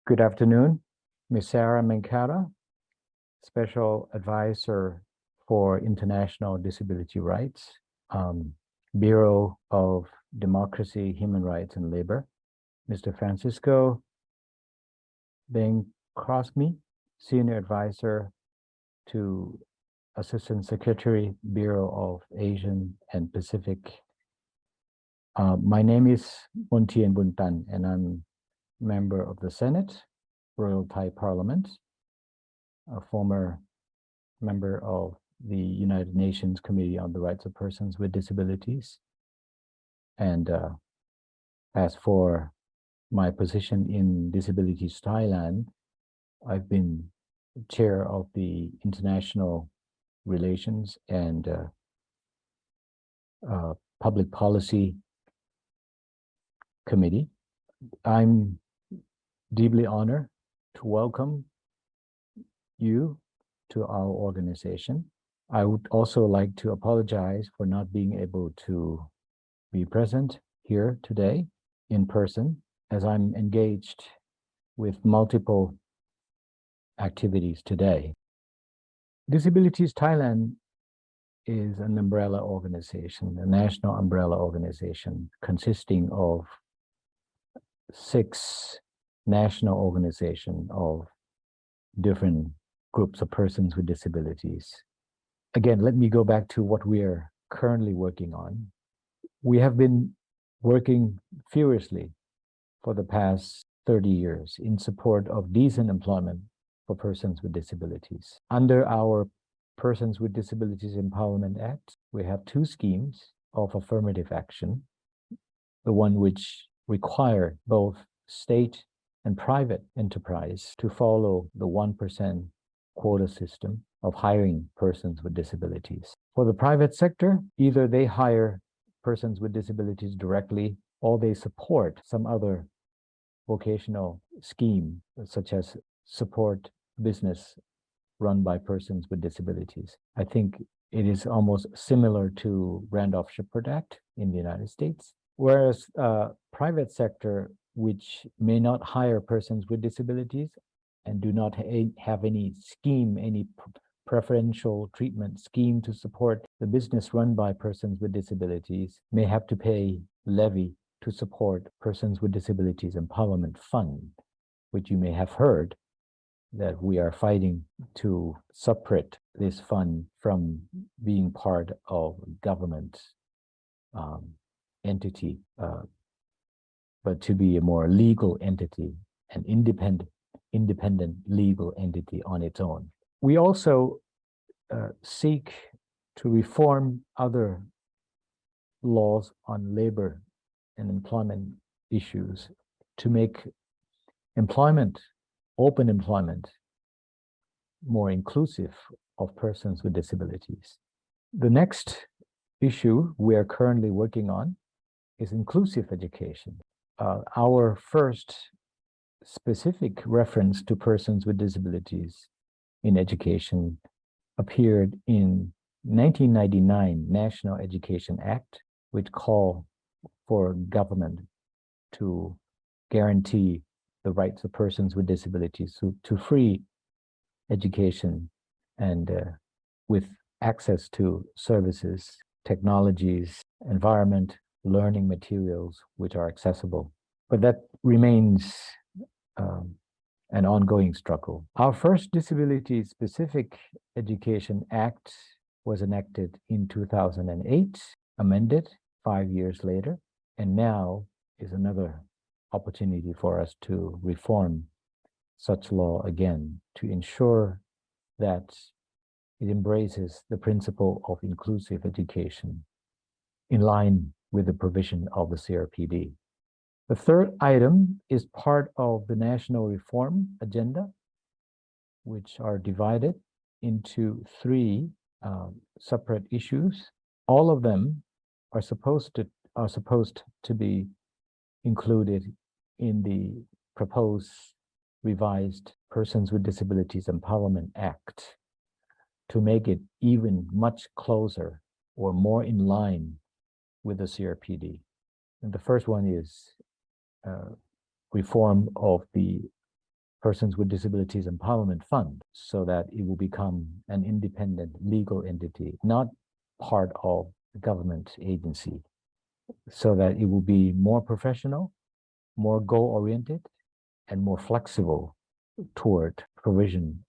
Good afternoon, Ms. Sara Minkara, Special Advisor for International Disability Rights, Bureau of Democracy, Human Rights and Labor, Mr. Francisco Beng Crosby, Senior Advisor to Assistant Secretary, Bureau of Asian and Pacific. My name is Mr.Monthian Buntan, and I'm member of the Senate, Royal Thai Parliament, a former member of the United Nations Committee on the Rights of Persons with Disabilities. And as for my position in Disabilities Thailand, I've been chair of the International Relations and Public Policy Committee. I'm deeply honored to welcome you to our organization. I would also like to apologize for not being able to be present here today in person, as I'm engaged with multiple activities today. Disabilities Thailand is an umbrella organization, a national umbrella organization consisting of 6 national organizations of different groups of persons with disabilities. Again, let me go back to what we are currently working on. We have been working furiously for the past 30 years in support of decent employment for persons with disabilities. Under our Persons with Disabilities Empowerment Act, we have 2 schemes of affirmative action, the one which require both state and private enterprise to follow the 1% quota system of hiring persons with disabilities. For the private sector, either they hire persons with disabilities directly or they support some other vocational scheme, such as support business run by persons with disabilities. I think it is almost similar to Randolph-Shepard Act in the United States. Whereas private sector, which may not hire persons with disabilities and do not have any scheme, any preferential treatment scheme to support the business run by persons with disabilities, may have to pay levy to support Persons with Disabilities Empowerment Fund, which you may have heard that we are fighting to separate this fund from being part of government entity, but to be a more legal entity, an independent legal entity on its own. We also seek to reform other laws on labor and employment issues to make employment, open employment, more inclusive of persons with disabilities. The next issue we are currently working on is inclusive education. Our first specific reference to persons with disabilities in education appeared in 1999 National Education Act, which called for government to guarantee the rights of persons with disabilities to free education and with access to services, technologies, environment, learning materials which are accessible. But that remains an ongoing struggle. Our first Disability-Specific Education Act was enacted in 2008, amended 5 years later, and now is another opportunity for us to reform such law again to ensure that it embraces the principle of inclusive education in line with the provision of the CRPD. The third item is part of the national reform agenda, which are divided into 3 separate issues. All of them are supposed to be included in the proposed revised Persons with Disabilities Empowerment Act to make it even much closer or more in line with the CRPD. And the first one is reform of the Persons with Disabilities Empowerment Fund so that it will become an independent legal entity, not part of the government agency, so that it will be more professional, more goal-oriented, and more flexible toward provision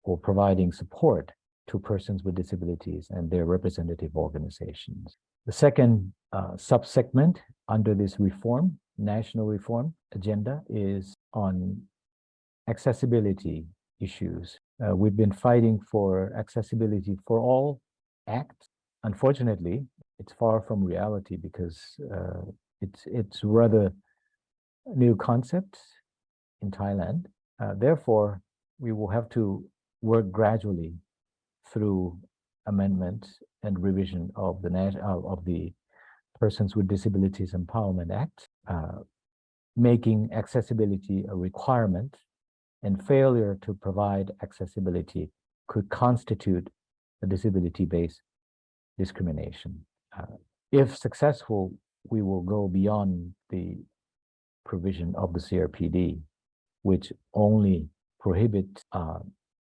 or providing support to persons with disabilities and their representative organizations. The second subsegment under this reform, national reform agenda, is on accessibility issues. We've been fighting for accessibility for all acts. Unfortunately, it's far from reality because it's rather new concepts in Thailand. Therefore, we will have to work gradually through amendments and revision of the Persons with Disabilities Empowerment Act, making accessibility a requirement, and failure to provide accessibility could constitute a disability-based discrimination. If successful, we will go beyond the provision of the CRPD, which only prohibits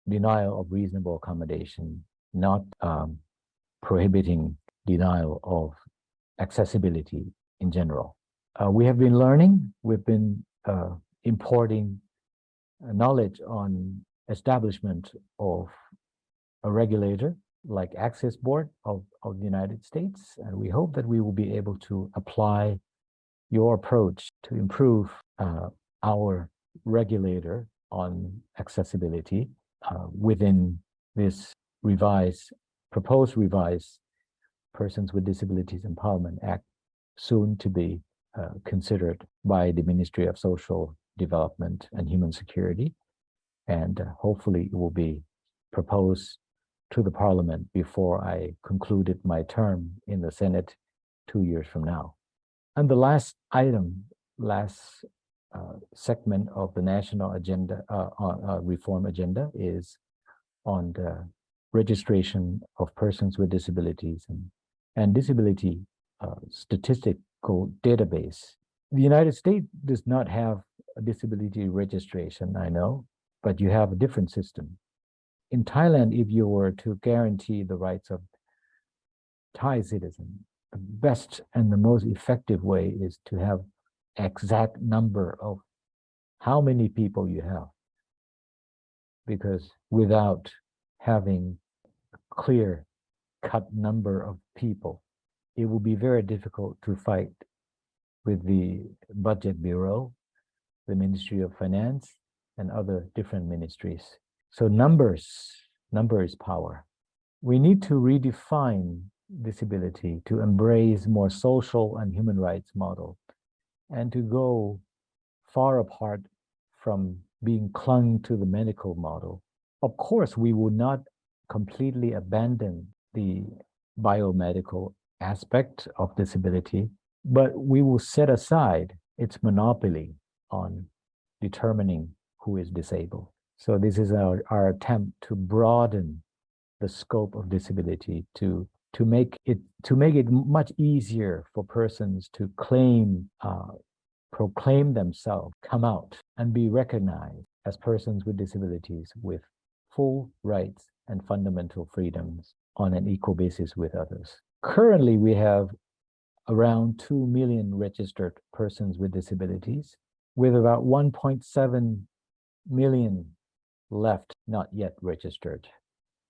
denial of reasonable accommodation, not prohibiting denial of accessibility in general. We have been learning, we've been importing knowledge on establishment of a regulator like Access Board of the United States, and we hope that we will be able to apply your approach to improve our regulator on accessibility within this proposed revised Persons with Disabilities Empowerment Act, soon to be considered by the Ministry of Social Development and Human Security, and hopefully it will be proposed to the Parliament before I concluded my term in the Senate 2 years from now. And the last item, segment of the national agenda, reform agenda, is on the registration of persons with disabilities and disability statistical database. The United States does not have a disability registration, I know, but you have a different system. In Thailand, if you were to guarantee the rights of Thai citizens, the best and the most effective way is to have exact number of how many people you have. Because without having a clear-cut number of people, it will be very difficult to fight with the Budget Bureau, the Ministry of Finance, and other different ministries. So number is power. We need to redefine disability to embrace more social and human rights model, and to go far apart from being clung to the medical model. Of course, we will not completely abandon the biomedical aspect of disability, but we will set aside its monopoly on determining who is disabled. So this is our attempt to broaden the scope of disability to make it much easier for persons to proclaim themselves, come out, and be recognized as persons with disabilities with full rights and fundamental freedoms on an equal basis with others. Currently, we have around 2 million registered persons with disabilities, with about 1.7 million left not yet registered,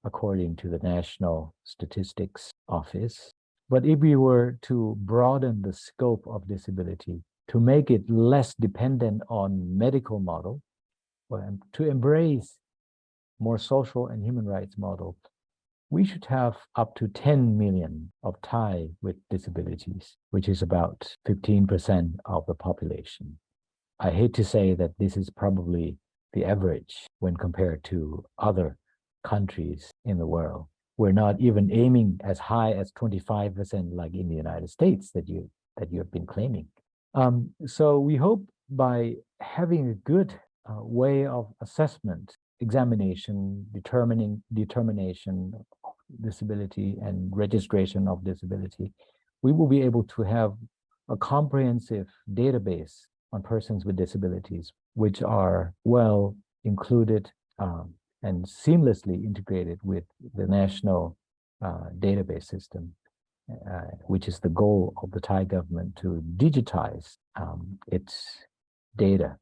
according to the National Statistics Office. But if we were to broaden the scope of disability, to make it less dependent on medical model, and to embrace more social and human rights model, we should have up to 10 million of Thai with disabilities, which is about 15% of the population. I hate to say that this is probably the average when compared to other countries in the world. We're not even aiming as high as 25% like in the United States that you have been claiming. So we hope by having a good way of assessment, examination, determination of disability and registration of disability, we will be able to have a comprehensive database on persons with disabilities, which are well included and seamlessly integrated with the national database system, which is the goal of the Thai government to digitize its data,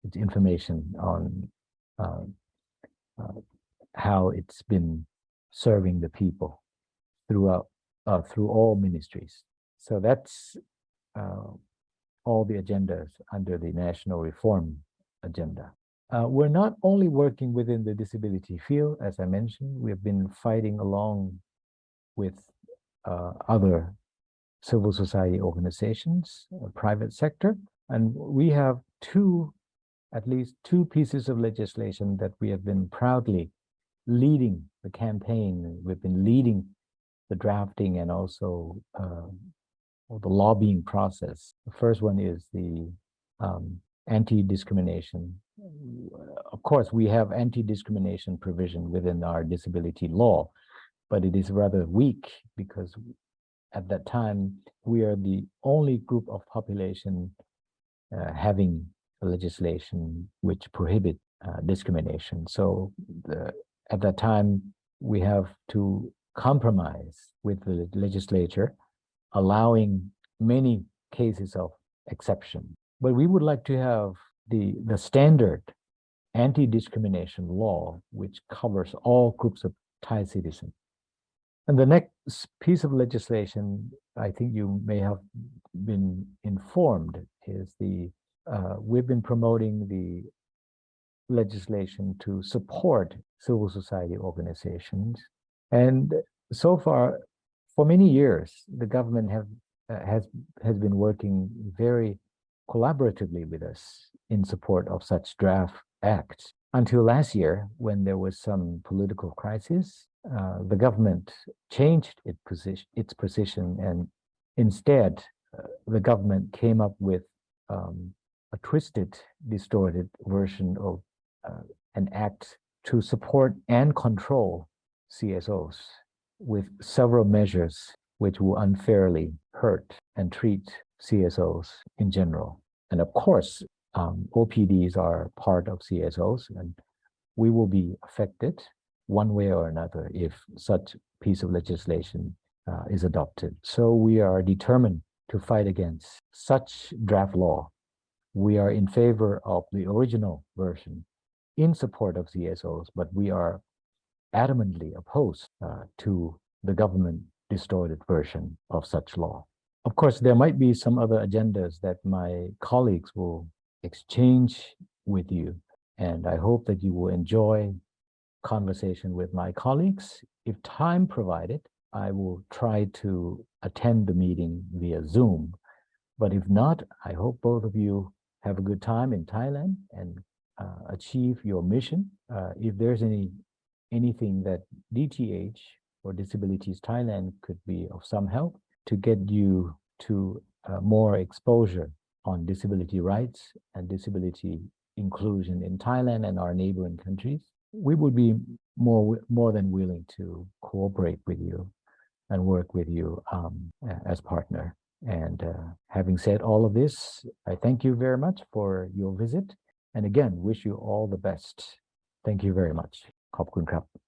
its information on uh, how it's been serving the people through all ministries. So that's all the agendas under the national reform agenda. We're not only working within the disability field, as I mentioned, we have been fighting along with other civil society organizations, private sector, and we have at least two pieces of legislation that we have been proudly leading the campaign. We've been leading the drafting and also the lobbying process. The first one is the anti-discrimination. Of course, we have anti-discrimination provision within our disability law, but it is rather weak because at that time, we are the only group of population having a legislation which prohibit discrimination. So at that time, we have to compromise with the legislature, allowing many cases of exception. But we would like to have the standard anti-discrimination law, which covers all groups of Thai citizens. And the next piece of legislation, I think you may have been informed, is we've been promoting the legislation to support civil society organizations. And so far, for many years, the government has been working very collaboratively with us in support of such draft acts. Until last year, when there was some political crisis, the government changed its position, and instead, the government came up with a twisted, distorted version of an act to support and control CSOs with several measures which will unfairly hurt and treat CSOs in general. And of course, OPDs are part of CSOs, and we will be affected one way or another if such piece of legislation is adopted. So we are determined to fight against such draft law. We are in favor of the original version in support of CSOs, but we are adamantly opposed to the government distorted version of such law. Of course, there might be some other agendas that my colleagues will exchange with you, and I hope that you will enjoy conversation with my colleagues. If time provided, I will try to attend the meeting via Zoom, but if not, I hope both of you have a good time in Thailand and achieve your mission. If there's anything that DTH or Disabilities Thailand could be of some help to get you to more exposure on disability rights and disability inclusion in Thailand and our neighboring countries, we would be more than willing to cooperate with you and work with you as partner. And having said all of this, I thank you very much for your visit, and again, wish you all the best. Thank you very much. ขอบคุณครับ